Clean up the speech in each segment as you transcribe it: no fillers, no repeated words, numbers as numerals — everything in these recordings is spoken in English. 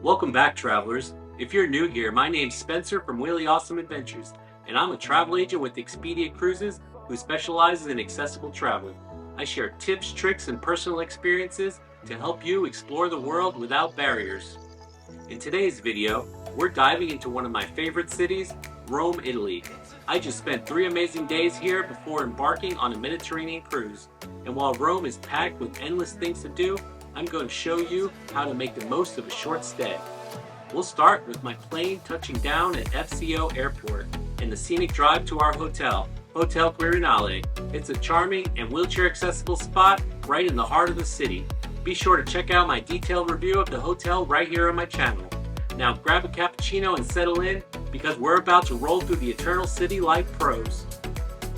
Welcome back, travelers. If you're new here, my name's Spencer from Really Awesome Adventures, and I'm a travel agent with Expedia Cruises who specializes in accessible travel. I share tips, tricks, and personal experiences to help you explore the world without barriers. In today's video, we're diving into one of my favorite cities, Rome, Italy. I just spent 3 amazing days here before embarking on a Mediterranean cruise, and while Rome is packed with endless things to do, I'm going to show you how to make the most of a short stay. We'll start with my plane touching down at FCO Airport and the scenic drive to our hotel, Hotel Quirinale. It's a charming and wheelchair accessible spot right in the heart of the city. Be sure to check out my detailed review of the hotel right here on my channel. Now grab a cappuccino and settle in because we're about to roll through the eternal city like pros.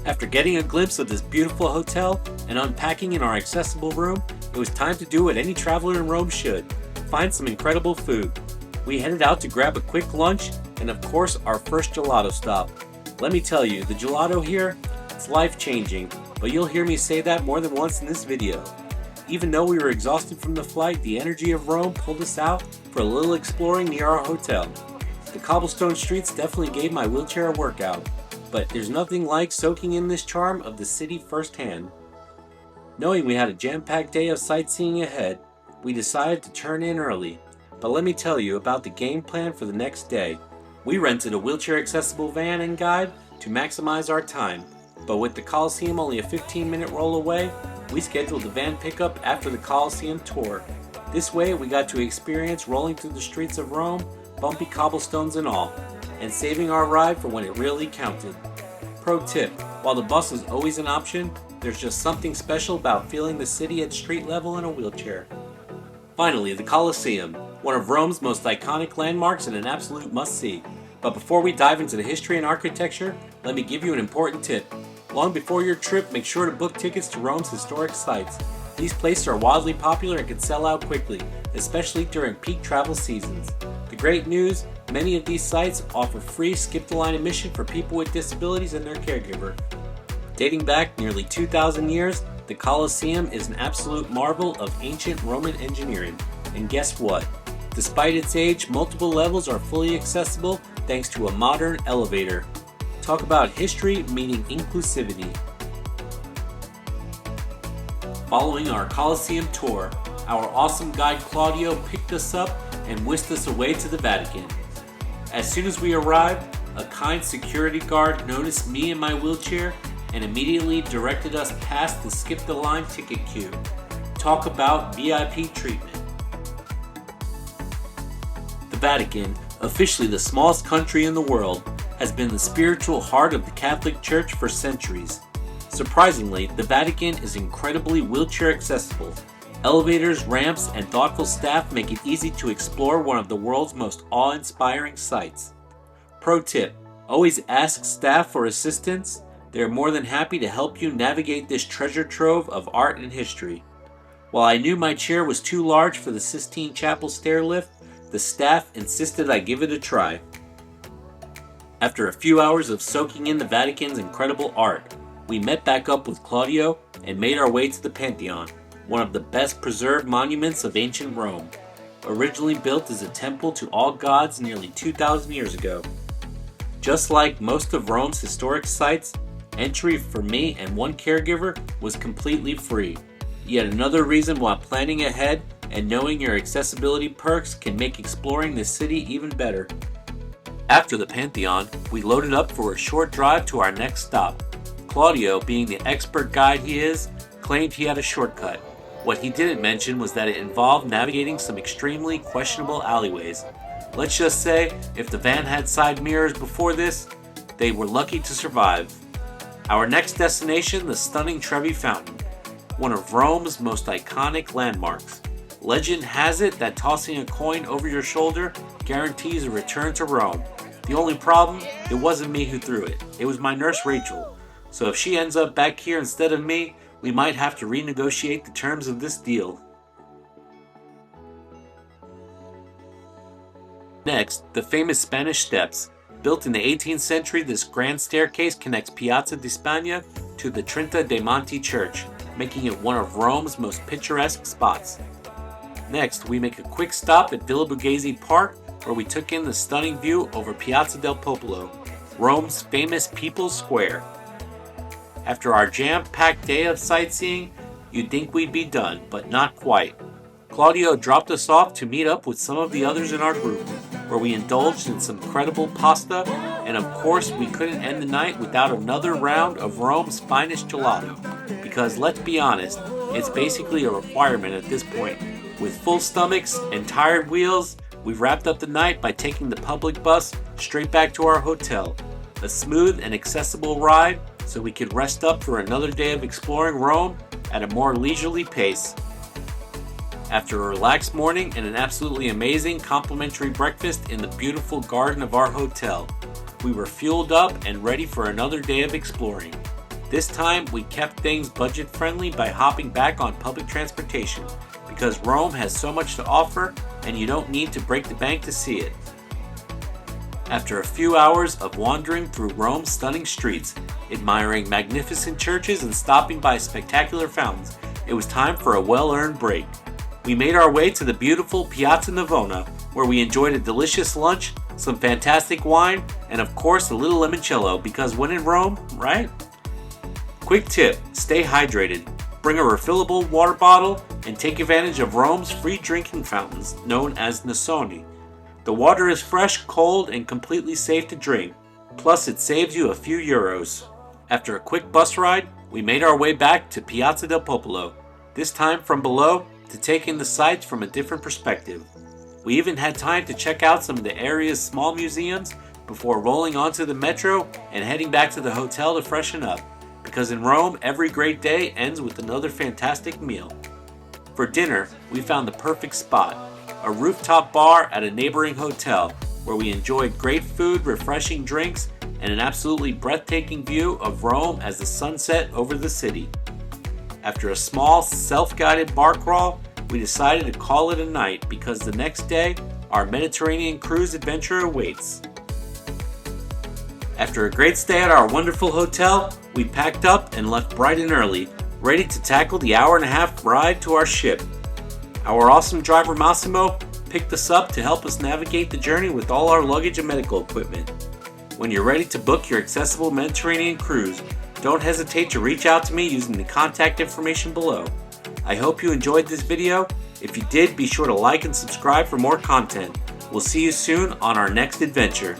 After getting a glimpse of this beautiful hotel and unpacking in our accessible room, it was time to do what any traveler in Rome should: find some incredible food. We headed out to grab a quick lunch and of course our first gelato stop. Let me tell you, the gelato here, it's life-changing, but you'll hear me say that more than once in this video. Even though we were exhausted from the flight, the energy of Rome pulled us out for a little exploring near our hotel. The cobblestone streets definitely gave my wheelchair a workout, but there's nothing like soaking in this charm of the city firsthand. Knowing we had a jam-packed day of sightseeing ahead, we decided to turn in early. But let me tell you about the game plan for the next day. We rented a wheelchair-accessible van and guide to maximize our time, but with the Colosseum only a 15-minute roll away, we scheduled a van pickup after the Colosseum tour. This way we got to experience rolling through the streets of Rome, bumpy cobblestones and all, and saving our ride for when it really counted. Pro tip: while the bus is always an option, there's just something special about feeling the city at street level in a wheelchair. Finally, the Colosseum, one of Rome's most iconic landmarks and an absolute must-see. But before we dive into the history and architecture, let me give you an important tip. Long before your trip, make sure to book tickets to Rome's historic sites. These places are wildly popular and can sell out quickly, especially during peak travel seasons. The great news: many of these sites offer free skip-the-line admission for people with disabilities and their caregiver. Dating back nearly 2,000 years, the Colosseum is an absolute marvel of ancient Roman engineering. And guess what? Despite its age, multiple levels are fully accessible thanks to a modern elevator. Talk about history meeting inclusivity. Following our Colosseum tour, our awesome guide Claudio picked us up and whisked us away to the Vatican. As soon as we arrived, a kind security guard noticed me in my wheelchair and immediately directed us past the skip-the-line ticket queue. Talk about VIP treatment. The Vatican, officially the smallest country in the world, has been the spiritual heart of the Catholic Church for centuries. Surprisingly, the Vatican is incredibly wheelchair accessible. Elevators, ramps, and thoughtful staff make it easy to explore one of the world's most awe-inspiring sights. Pro tip: always ask staff for assistance. They are more than happy to help you navigate this treasure trove of art and history. While I knew my chair was too large for the Sistine Chapel stair lift, the staff insisted I give it a try. After a few hours of soaking in the Vatican's incredible art, we met back up with Claudio and made our way to the Pantheon, one of the best preserved monuments of ancient Rome. Originally built as a temple to all gods nearly 2,000 years ago. Just like most of Rome's historic sites, entry for me and one caregiver was completely free. Yet another reason why planning ahead and knowing your accessibility perks can make exploring this city even better. After the Pantheon, we loaded up for a short drive to our next stop. Claudio, being the expert guide he is, claimed he had a shortcut. What he didn't mention was that it involved navigating some extremely questionable alleyways. Let's just say, if the van had side mirrors before this, they were lucky to survive. Our next destination, the stunning Trevi Fountain, one of Rome's most iconic landmarks. Legend has it that tossing a coin over your shoulder guarantees a return to Rome. The only problem, it wasn't me who threw it. It was my nurse Rachel. So if she ends up back here instead of me, we might have to renegotiate the terms of this deal. Next, the famous Spanish Steps. Built in the 18th century, this grand staircase connects Piazza di Spagna to the Trinta dei Monti Church, making it one of Rome's most picturesque spots. Next, we make a quick stop at Villa Borghese Park, where we took in the stunning view over Piazza del Popolo, Rome's famous People's Square. After our jam-packed day of sightseeing, you'd think we'd be done, but not quite. Claudio dropped us off to meet up with some of the others in our group, where we indulged in some incredible pasta, and of course we couldn't end the night without another round of Rome's finest gelato, because let's be honest, it's basically a requirement at this point. With full stomachs and tired wheels, we wrapped up the night by taking the public bus straight back to our hotel, a smooth and accessible ride so we could rest up for another day of exploring Rome at a more leisurely pace. After a relaxed morning and an absolutely amazing complimentary breakfast in the beautiful garden of our hotel, we were fueled up and ready for another day of exploring. This time, we kept things budget friendly by hopping back on public transportation, because Rome has so much to offer and you don't need to break the bank to see it. After a few hours of wandering through Rome's stunning streets, admiring magnificent churches and stopping by spectacular fountains, it was time for a well-earned break. We made our way to the beautiful Piazza Navona, where we enjoyed a delicious lunch, some fantastic wine, and of course a little limoncello, because when in Rome, right? Quick tip, stay hydrated. Bring a refillable water bottle and take advantage of Rome's free drinking fountains, known as Nassoni. The water is fresh, cold, and completely safe to drink, plus it saves you a few euros. After a quick bus ride, we made our way back to Piazza del Popolo, this time from below to take in the sights from a different perspective. We even had time to check out some of the area's small museums before rolling onto the metro and heading back to the hotel to freshen up, because in Rome, every great day ends with another fantastic meal. For dinner, we found the perfect spot, a rooftop bar at a neighboring hotel, where we enjoyed great food, refreshing drinks, and an absolutely breathtaking view of Rome as the sun set over the city. After a small, self-guided bar crawl, we decided to call it a night, because the next day, our Mediterranean cruise adventure awaits. After a great stay at our wonderful hotel, we packed up and left bright and early, ready to tackle the hour-and-a-half ride to our ship. Our awesome driver Massimo picked us up to help us navigate the journey with all our luggage and medical equipment. When you're ready to book your accessible Mediterranean cruise, don't hesitate to reach out to me using the contact information below. I hope you enjoyed this video. If you did, be sure to like and subscribe for more content. We'll see you soon on our next adventure.